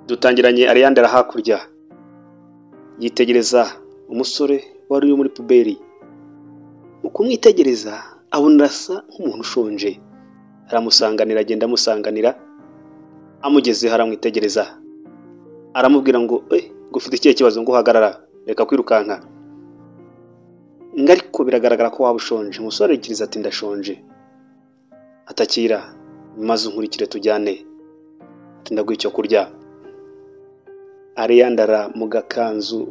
Dutangiranye Ariandra hakurya yitegereza umusore wari uri muri puberi. Mu kumwitegereza abona asa nk'umuntu ushonje. Aramusanganira, agenda amusanganira, amugeze haramwitegereza. Aramubwira ngo ufite ikihe kibazo ngo uhagarara, reka kwirukanka. Ariko biragaragara ko waba ushonje. Umusore yikiriza ati ndashonje. Atakira, maze unkurikire tujyane. Ati ndaguha icyo kurya. Ariandra mu gakanzu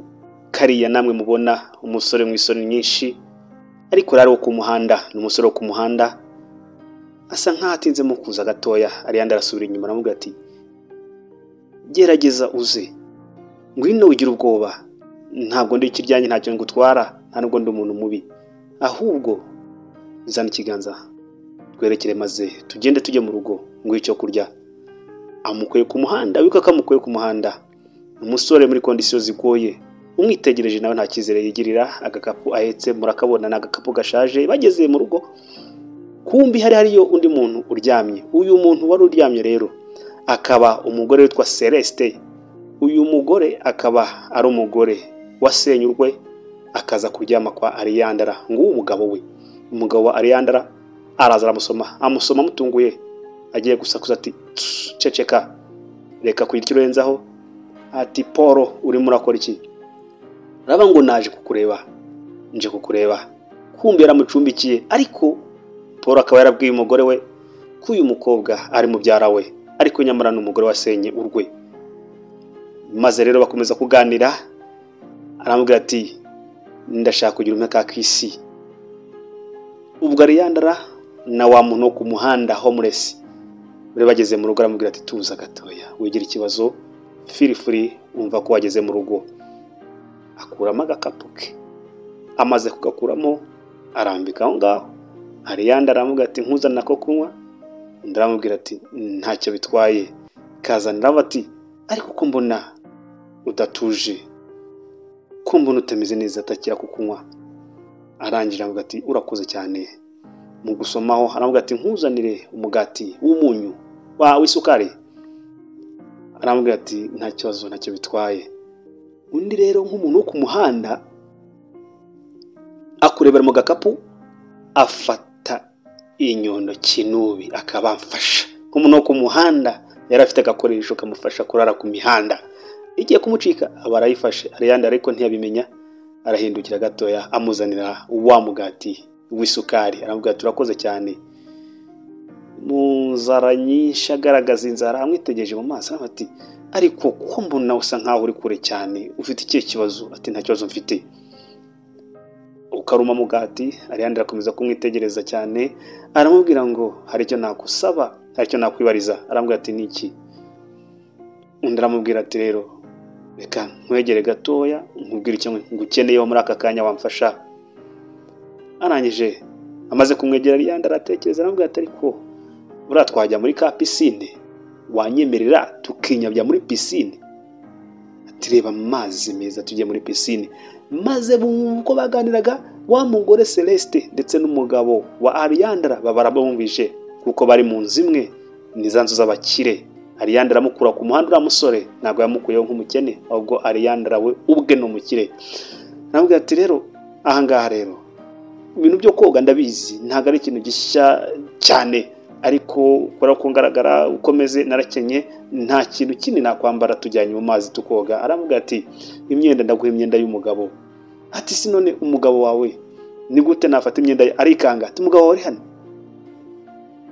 kariya namwe mubona, umusore mwisoni nyinshi, ariko rari wo ku muhanda. Ni umusore wo ku muhanda asa nk'atinze mu kuza gatoya. Ariandra asubira inyuma aramubwira ati gerageza uze, ngwino ugira ubwoba, ntabwo ndi ikiryanye, ntacyo ngutwara, nta nubwo ndi umuntu mubi, ahubwo zana ikiganza twerekere maze tugende tujye mu rugo ngo icyo kurya. Amukuye ku muhanda, wiko akamukuye ku muhanda. Umusore muri kondisiyo zigoye, umwitegereje nawe nta cyizere yigirira. Agakapu ahetse murakabona, na agakapu gashaje. Bageze mu rugo, kumbi hariyo undi muntu uryamye. Uyu muntu wari uryamye rero akaba umugore witwa Celeste. Uyu mugore akaba ari umugore wasenyurwe akaza kuryama kwa Ariandra. Nguwo umugabo we. Umugabo wa Ariandra araza amusoma amutunguye, agiye gusakuza ati ceceka, reka kuyikirenzaho. Ati Paul, urimo urakora iki? Raba ngo naje kukureba, nje kukureba. Kumbi yaramucumbikiye, ariko Paul akaba yarabwiye umugore we ko uyu mukobwa ari mubyara we, ariko nyamara n'umugore wasenye urwe. Maze rero bakomeza kuganira. Aramubwira ati ndashaka kugira umwaka k'isi. Ubwo Ariandra na wa muntu wo ku muhanda homeless bari bageze mu rugo. Aramubwira ati tuza gatoya, wigira ikibazo, feel free, umva ko wageze mu rugo. Akuramo agakapu ke, amaze kugakuramo arambika aho ngaho. Ariandra aramubwira ati nkuzana ko kunywa. Ndaramubwira ati ntacyo bitwaye, kazanira. Bati ariko ko mbona udatuje, ko mbona utameze neza, atakira kukunywa. Arangira avuga ati urakoze cyane. Mu gusomaho aramubwira ati nkuzanire umugati w'umunyu w'isukari. Aramubwira ati nta kibazo, ntacyo bitwaye. Undi rero nk'umuntu wo ku muhanda akurebera mu gakapu, afata inyundo kinubi akabamfasha. Nk'umuntu wo ku muhanda yari afite agakoresho kamufasha kurara ku mihanda. Igiye kumucika abarayifashe. Ariandra ariko ntiyabimenya, arahindukira gatoya amuzanira wa mugati w'isukari. Aramubwira ati urakoze cyane. Mu nzara nyinshi, agaragaza inzara, amwitegereje mu maso. Ati ariko ko mbona usa nkaho uri kure cyane, ufite ikihe kibazo? Ati nta kibazo mfite. Ukaruma mugati. Ariandra akomeza kumwitegereza cyane. Aramubwira ngo hari icyo nakusaba, hari icyo nakwibariza. Aramubwira ati niki? Undi aramubwira ati rero reka nkwegere gatoya nkubwire icyo ngukeneyeho muri aka kanya, wamfasha. Arangije amaze kumwegera Ariandra aratekereza. Aramubwira ati ariko buriya twajya muri ka pisine, wanyemerera tukinyabya muri pisine? Ati reba amazi meza, tujye muri pisine. Maze uko baganiraga, wa mugore Celeste ndetse n'umugabo wa Ariandra barabumvise, kuko bari mu nzu imwe, ni za nzu z'abakire. Ariandra amukura ku muhanda, uriya musore ntabwo yamukuyeho nk'umukene, ahubwo Ariandra we ubwe ni umukire. Aramubwira ati rero ahangaha rero ibintu byo koga ndabizi, ntabwo ari ikintu gishya cyane, ariko kubera ko ngaragara ukomeze narakenye, nta kintu kindi nakwambara tujyanye mu mazi tukoga. Aramubwira ati imyenda ndaguha imyenda y'umugabo. Ati si none umugabo wawe ni gute nafata imyenda ye? Arikanga ati umugabo wari hano?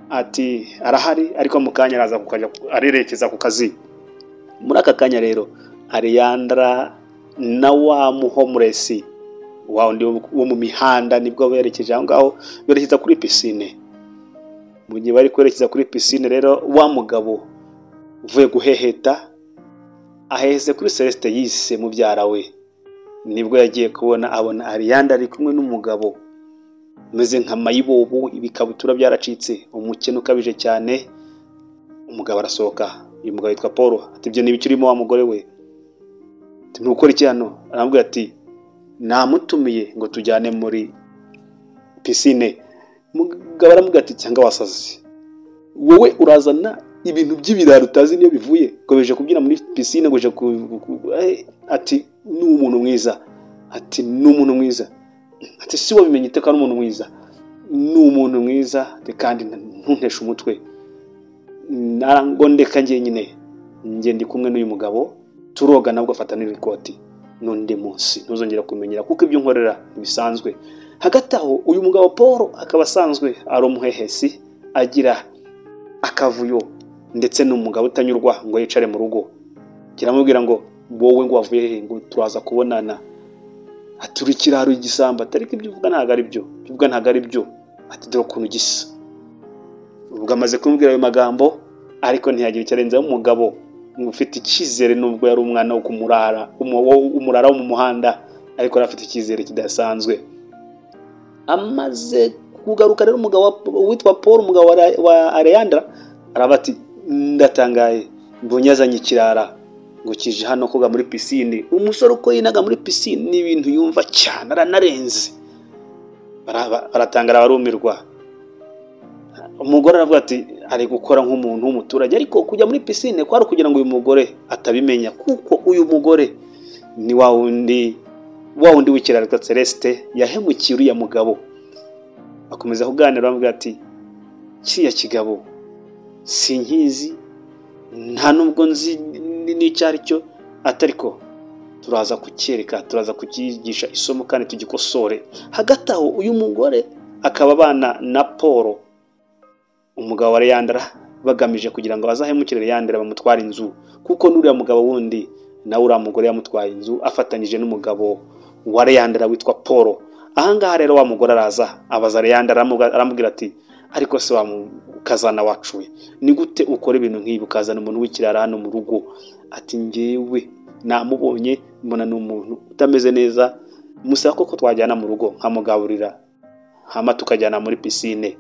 Ati arahari, ariko mu kanya araza kukajya arerekeza ku kazi. Muri aka kanya rero Ariandra na wa homeless wa undi wo mu mihanda nibwo berekeje aho ngaho, berekeza kuri pisine. Mu gihe bari kwerekeza kuri pisine rero, wa mugabo uvuye guheheta aheze kuri Celeste yise mubyara we. Nibwo yagiye kubona, abona Ariandra ari kumwe n'umugabo umeze nka mayibobo, ibikabutura byaracitse, umukene ukabije cyane. Umugabo arasohoka. Uyu mugabo yitwa Paul. Ati ibyo nibi kirimo wa mugore we? Ati nukora iki hano? Aramubwira ati namutumiye ngo tujyane muri pisine. Umugabo aramubwira ati cyangwa wasaze wowe, urazana ibintu by'ibiraro utazi niyo bivuye gobeje kubyina muri piscine goje ati ni umuntu mwiza, ati ni umuntu mwiza, ati si wabimenye iteka ari umuntu mwiza, ni umuntu mwiza kandi ntuntesha umutwe, narangondeka ngiye nyine ngiye ndi kumwe n'uyu mugabo turoga nabwo afata n'ikoti n'undi munsi ntuzongera kumenyera kuko ibyo nkorera bisanzwe. Hagati aho uyu mugabo Paul akaba asanzwe ari umuhehesi agira akavuyo ndetse n'umugabo utanyurwa ngo yicare mu rugo, kiramubwira ngo wowe ngo wavuye he, ngo turaza kubonana, aturi kiraro igisamba, tariko ibyo uvuga ntago ari byo, bivuga ntago ari byo, ati dore ukuntu gisa. Ubwo amaze kumubwira ayo magambo ariko ntiyagira icyarenzaho umugabo ufite icyizere nubwo yari umwana wo kumurara umurara wo mu muhanda, ariko afite icyizere kidasanzwe. Amaze kugaruka rero umugabo witwa Paul, umugabo wa Alejandra, arabati ndatangaye mbonye azanye ikirara ngo kije hano koga muri piscine. Umusore uko yinaga muri piscine ni ibintu yumva cyane, aranarenze, baratangara barumirwa. Umugore aravuga ati ari gukora nk'umuntu w'umuturage, ariko kujya muri piscine kwari kugira ngo uyu mugore atabimenya, kuko uyu mugore ni wa wundi w'ikiraro cya Celeste yahemukiye uriya mugabo. Bakomeza kuganira bamubwira ati kiriya kigabo sinkizi, nta nubwo nzi n'icyari cyo, atariko turaza kucyereka, turaza kukigisha isomo kandi tugikosore. Hagati aho uyu mugore akaba abana na Paul, umugabo wa Alejandra, bagamije kugira ngo bazahemukire Alejandra bamutwara inzu, kuko n'uriya mugabo wundi nawe uriya mugore yamutwaye inzu afatanyije n'umugabo wa Alejandra witwa Paul. Ahangaha rero wa mugore araza abaza Alejandra, aramubwira ati ariko se wa mukazana wacuwe, ni gute ukora ibintu nk'ibi ukazana umuntu w'ikirara hano mu rugo? Ati ngewe namubonye mbona ni umuntu utameze neza, musaba ko twajyana mu rugo nkamugaburira hama tukajyana muri piscine.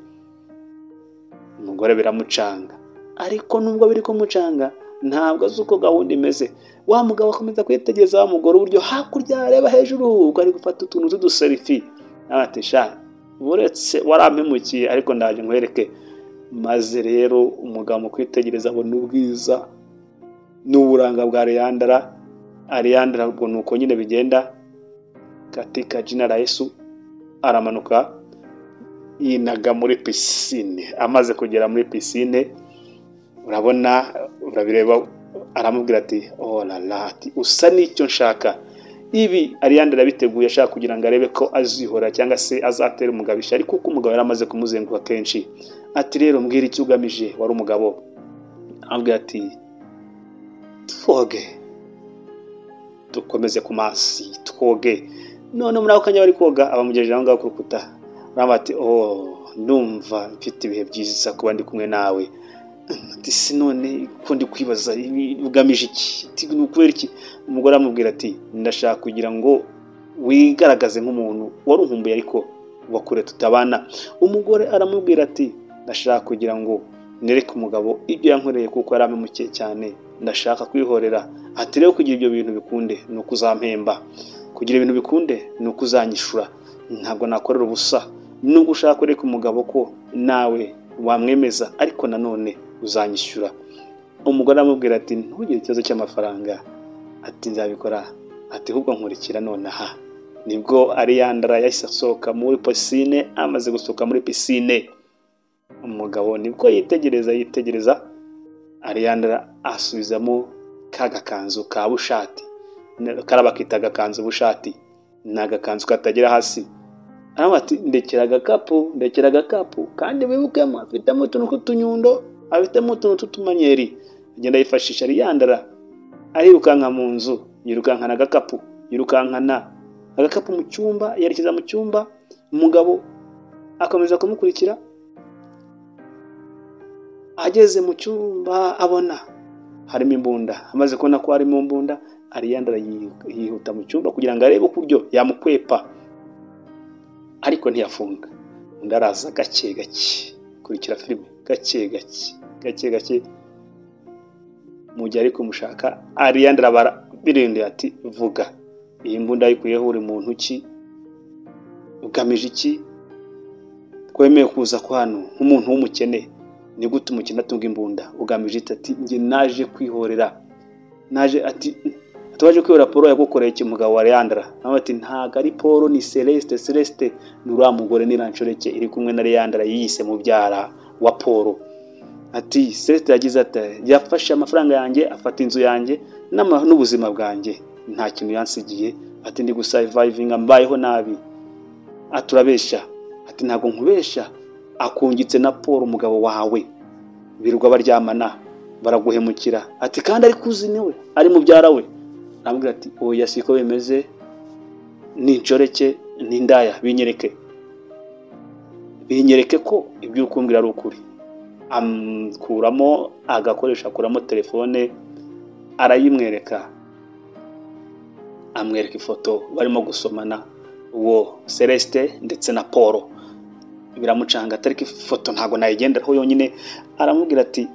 Umugore biramucanga, ariko nubwo biri ko mucanga ntabwo azi uko gahunda imeze. Wa mugabo akomeza kwitegereza wa mugore uburyo hakurya areba hejuru, uko ari gufata utuntu tw'uduselfie. Ati sha uretse warampemukiye, ariko ndaje nkwereke. Maze rero umugabo mu kwitegereza abona ubwiza n'uburanga bwa Alejandra ubwo nuko nyine bigenda. Katika jina la Yesu aramanuka yinaga muri piscine. Amaze kugera muri piscine, urabona urabireba, aramubwira ati oh la la, ati usa n'icyo nshaka. Ibi Alejandra biteguye ashaka kugira ngo arebe ko azihora cyangwa se azatera umugabisha, ariko kuko umugabo yaramaze kumuzenguka kenshi. Ati rero mbwira icyo ugamije. Wari umugabo amubwira ati twoge, dukomeze ku mazi twoge. None muri ako kanya bari koga, abamugejeje aho ngaho ku rukuta, aravuga ati oh ndumva mfite ibihe byiza kuba ndi kumwe nawe. Ati sinone ko ndi kwibaza ugamije iki, ati nukubera iki? Umugore amubwira ati ndashaka kugira ngo wigaragaze nk'umuntu wari unkumbuye ariko wakure tutabana. Umugore aramubwira ati ndashaka kugira ngo nereke umugabo ibyo yankoreye kuko yaramemukiye cyane, ndashaka kwihorera. Ati rero kugira ibyo bintu bikunde ni uko uzampemba, kugira ibintu bikunde ni uko uzanyishura, ntabwo nakorera ubusa. Nubwo ushaka kureka umugabo ko nawe wamwemeza, ariko nanone uzanyishyura. Umugore amubwira ati ntugire ikibazo cy'amafaranga, ati nzabikora, ati ahubwo nkurikira nonaha. Nibwo Alejandra yahise asohoka muri piscine. Amaze gusohoka muri piscine, umugabo nibwo yitegereza Alejandra asubizamo kagakanzu ka bushati, karabakita agakanzu bushati, n'agakanzu katagera hasi. Aravuga ati ndekera agakapu, kandi wibukemo afitemo utuntu tw'utunyundo, afitemo utuntu tw'utumanyeri. Agenda yifashisha Alejandra arirukanka mu nzu, yirukankana agakapu, yirukankana agakapu mu cyumba, yerekeza mu cyumba. Umugabo akomeza kumukurikira. Ageze mu cyumba abona harimo imbunda. Amaze kubona ko harimo imbunda, Alejandra yihuta mu cyumba kugira ngo arebe uburyo yamukwepa, ariko ntiyafunga. Undi araza gake kurikira filime gake mu gihe ari kumushaka. Alejandra birinde ati vuga, iyi mbunda ayikuyeho uri muntu ki, ugamije iki, kwemeye kuza kwa hano nk'umuntu w'umukene, ni gute umukino atunga imbunda ugamije ati njye naje kwihorera naje ati twaje kwihorera Paul yagukoreye iki mugabo wa Leandra nawe ati ntago ari Paul ni Celeste ni uriya mugore ni Ranshoreke iri kumwe na Leandra yiyise mubyara wa Paul ati Celeste yagize ati yafashe amafaranga yanjye afata inzu yanjye n'ubuzima bwanjye nta kintu yansigiye ati ndi gusurvivinga mbayeho nabi aturabesha ati ntago nkubesha akungitse na Paul umugabo wawe birirwa baryamana baraguhemukira ati kandi ari kuziniwe ari mubyara we nambwira ati oya siko bimeze ni Nshoreke ni ndaya binyereke ko ibyo ukumbwira ari ukuri amkuramo agakoresha akuramo telefone arayimwereka amwereka ifoto barimo gusomana uwo Celeste ndetse na Paul biramucanga atari ifoto ntago nayigenderaho yonyine aramubwira ati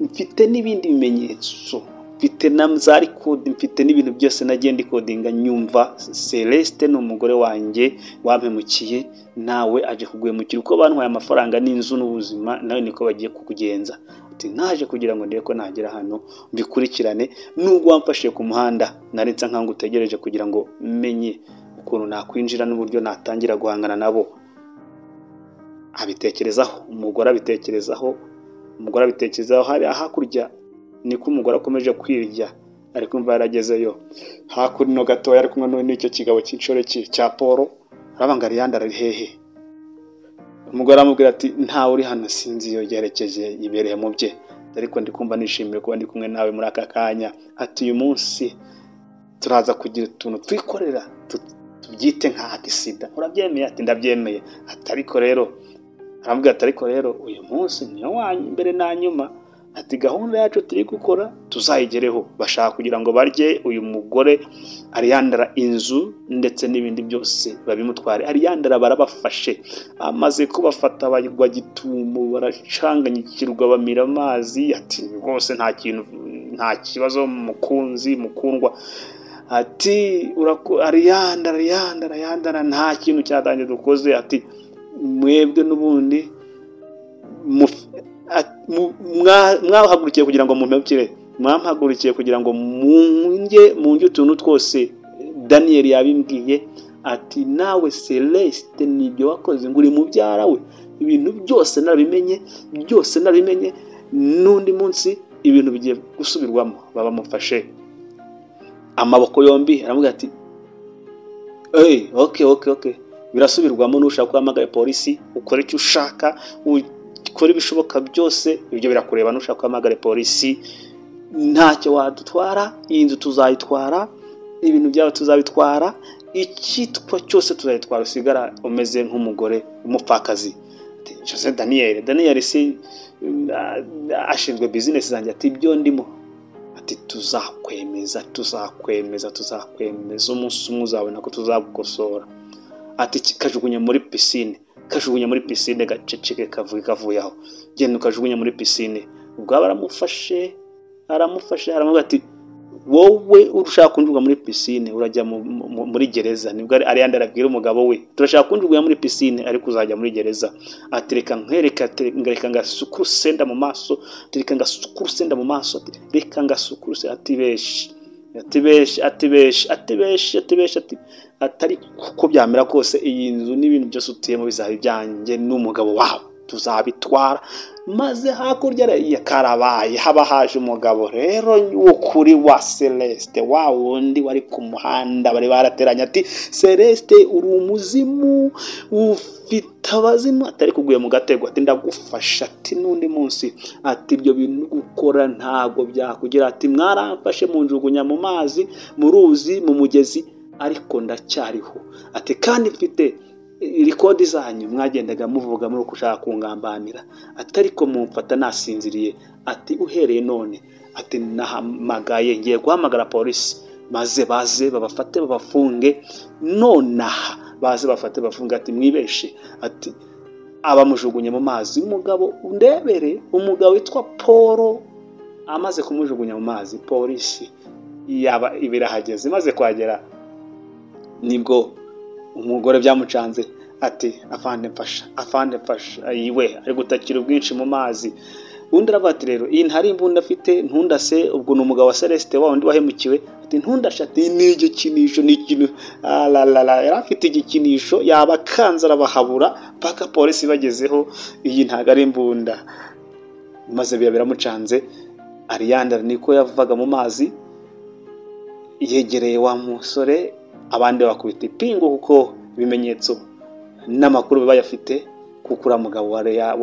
mfite n'ibindi bimenyetso mfite na zari code mfite n'ibintu byose nagenda codinga nyumva Celeste n'umugore wanjye wampemukiye nawe aje kuguhemukira uko bantwaye amafaranga n'inzu n'ubuzima nawe niko bagiye kukugenza ati naje kugira ngo ndebe ko nagera hano mbikurikirane nubwo wamfashe ku muhanda narenza nkangu utegereje kugira ngo menye ukuntu nakwinjira n'uburyo natangira guhangana nabo abitekerezaho umugore abitekerezaho hari hakurya niko umugore akomeje kwirya ariko umva yaragezeyo hakuno gatoya ari kumwe n'icyo kigabo cy'Inshoreke cya Paul arabanga Leandra ari hehe umugore amubwira ati ntawe uri hano sinzi yo yerekeje ibereye mu bye ariko ndikumva nishimiye kuba ndi kumwe nawe muri aka kanya ati uyu munsi turaza kugira utuntu twikorera tubyite nka accident urabyemeye ati ndabyemeye atariko rero aramubwira atariko rero uyu munsi niyo wanyu mbere na nyuma ati gahunda yacu turi gukora tuzayigereho bashaka kugira ngo barye uyu mugore Leandra inzu ndetse n'ibindi byose babimutware Leandra barabafashe amaze kubafata bagwa gitumo baracanganyikirwa bamira amazi ati rwose nta kibazo mukunzi mukundwa ati Leandra nta kintu cyatangiye dukoze ati mwebwe n'ubundi mwahagurukiye kugira ngo mumpemukire mwampagurukiye kugira ngo munge utuntu twose Daniel yabimbwiye ati nawe Celeste nibyo wakoze ngo uri mubyara we ibintu byose narabimenye n'undi munsi ibintu bigiye gusubirwamo baba mufashe amaboko yombi aramubwira ati okay birasubirwamo nushaka guhamagara polisi ukore icyo ushaka ukora ibishoboka byose ibyo birakureba nushaka guhamagara polisi ntacyo wadutwara iyi nzu tuzayitwara ibintu byawe tuzabitwara icyitwa cyose tuzayitwara usigara umeze nk'umugore umupfakazi Jose Daniel si ashinzwe business zanjye ati ibyo ndimo ati tuzakwemeza umunsi umwe uzabona ko tuzagukosora ati kajugunye muri pisine gaceceke kavuye aho genda ukajugunya muri pisine ubwo baramufashe aramubwira ati wowe urushaka kunjuga muri pisine urajya muri gereza nibwo Leandra abwira umugabo we turashaka kunjuga muri pisine ariko uzajya muri gereza ati reka ngasukuru senda mu maso reka ngasukuru ati atari kuko byamera kose iyi nzu n'ibintu byose utuyemo bizaba ibyanjye n'umugabo wawe tuzabitwara maze hakurya ya karabaye haba haje umugabo rero ukuri wa Celeste wa wundi wari ku muhanda bari barateranya ati Celeste uri umuzimu ufite abazimu atari kuguye mu gatego ati ndagufasha ati n'undi munsi ati ibyo bintu gukora ntago byakugira ati mwaramfashe munjugunya mu mazi mu ruzi mu mugezi ariko ndacyariho ati kandi mfite record zanyu mwagendaga muvuga muri ushaka kungambanira atariko mumfata nasinziriye ati uhereye none ati nahamagaye ngiye guhamagara polisi maze baze babafate babafunge nonaha baze bafate bafunga ati mwibeshe ati abamujugunye mu mazi umugabo ndebere umugabo witwa Paul amaze kumujugunya mu mazi polisi yaba ibirahageze maze kwagera nibwo umugore byamucanze ati afande mfasha yiwe ari gutakira ubwinshi mu mazi. Undi aravuga ati rero iyi ntari imbunda afite ntundase, ubwo ni umugabo wa Celestin wa wundi wahemukiwe, ati ntundashe, ati ni igikinisho, ni ikintu yari afite igikinisho yabakanze arabahabura paka polisi bagezeho, iyi ntago ari imbunda. Maze biramucanze. Ariandra niko yavaga mu mazi yegereye wa musore, abandi bakubita ipingu kuko ibimenyetso n'amakuru bayafite, kuko uriya mugabo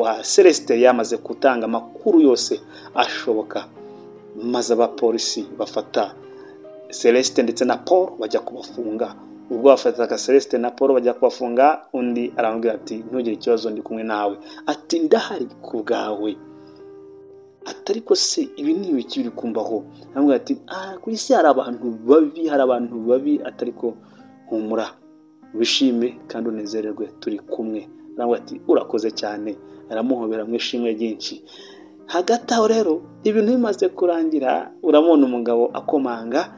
wa Celestin yamaze gutanga amakuru yose ashoboka. Maze abapolisi bafata Celestin ndetse na Paul bajya kubafunga. Ubwo bafataga Celestin na Paul bajya kubafunga, undi arambwira ati ntugire ikibazo ndi kumwe nawe, ati ndahari ku bwawe. Atariko se ibi ni ibiki biri kumbaho? Arambwira ati ku isi hari abantu babi, atariko humura wishime kandi unezererwe turi kumwe. Arambwira ati urakoze cyane, aramuhobera mwishimwe ryinshi. Hagati aho rero ibintu bimaze kurangira, uramubona umugabo akomanga,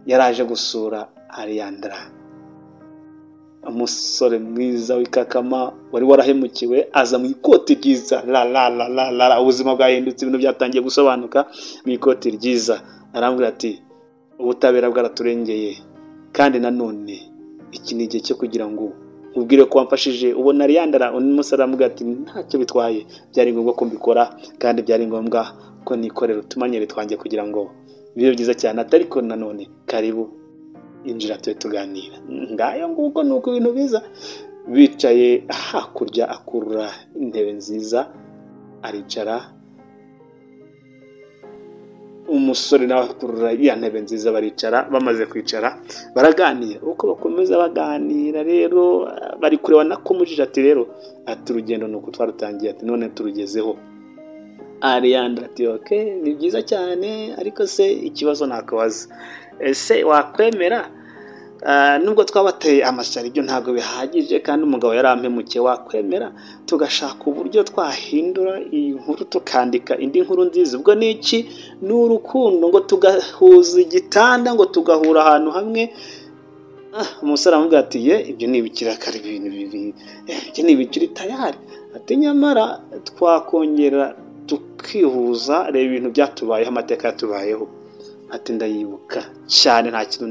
yaraje gusura Ariandra, umusore mwiza w'ikakama wari warahemukiwe, aza mu ikoti ryiza, ubuzima bwahindutse, ibintu byatangiye gusobanuka mu ikoti ryiza. Arambwira ati ubutabera bwaraturengeye, kandi nanone iki ni igihe cyo kugira ngo ubwire ko wamfashije. Ubona Ariandra umusore aramubwira ati ntacyo bitwaye, byari ngombwa ko mbikora, kandi byari ngombwa ko nikorera utumanyere twanjye kugira ngo bibe byiza cyane. Atariko nanone karibu injira tube tuganira. Ngayo nguko nuko ibintu biza. Bicaye hakurya, akurura intebe nziza aricara, umusore nawe akurura ya ntebe nziza baricara. Bamaze kwicara baraganira, uko bakomeza baganira rero bari kureba nako mujije ati rero ati urugendo nuko twarutangiye, ati none turugezeho. Ariandra ati okay ni byiza cyane, ariko se ikibazo nakabaza, ese wakwemera nubwo twabateye amashyari ibyo ntabwo bihagije, kandi umugabo yarampemukiye, wakwemera tugashaka uburyo twahindura iyi nkuru tukandika indi nkuru nziza? Ubwo ni iki? Ni urukundo, ngo tugahuza igitanda, ngo tugahura ahantu hamwe. Umusore aramubwira ati ibyo ni ibikirakari, ibintu bibi, ibyo ni ibikiri tayari. Ati nyamara twakongera tukihuza, reba ibintu byatubayeho, amateka yatubayeho. Ati ndayibuka cyane, nta kintu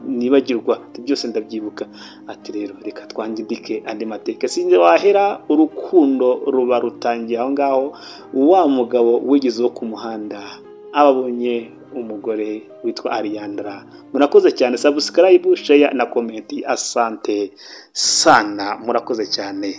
nibagirwa, ati byose ndabyibuka. Ati rero reka twandike andi mateka, sinzi wahera urukundo ruba rutangiye aho ngaho. Wa mugabo wigizeho ku muhanda ababonye umugore witwa Ariandra. Murakoze cyane, subscribe, share na comment. Asante sana, murakoze cyane.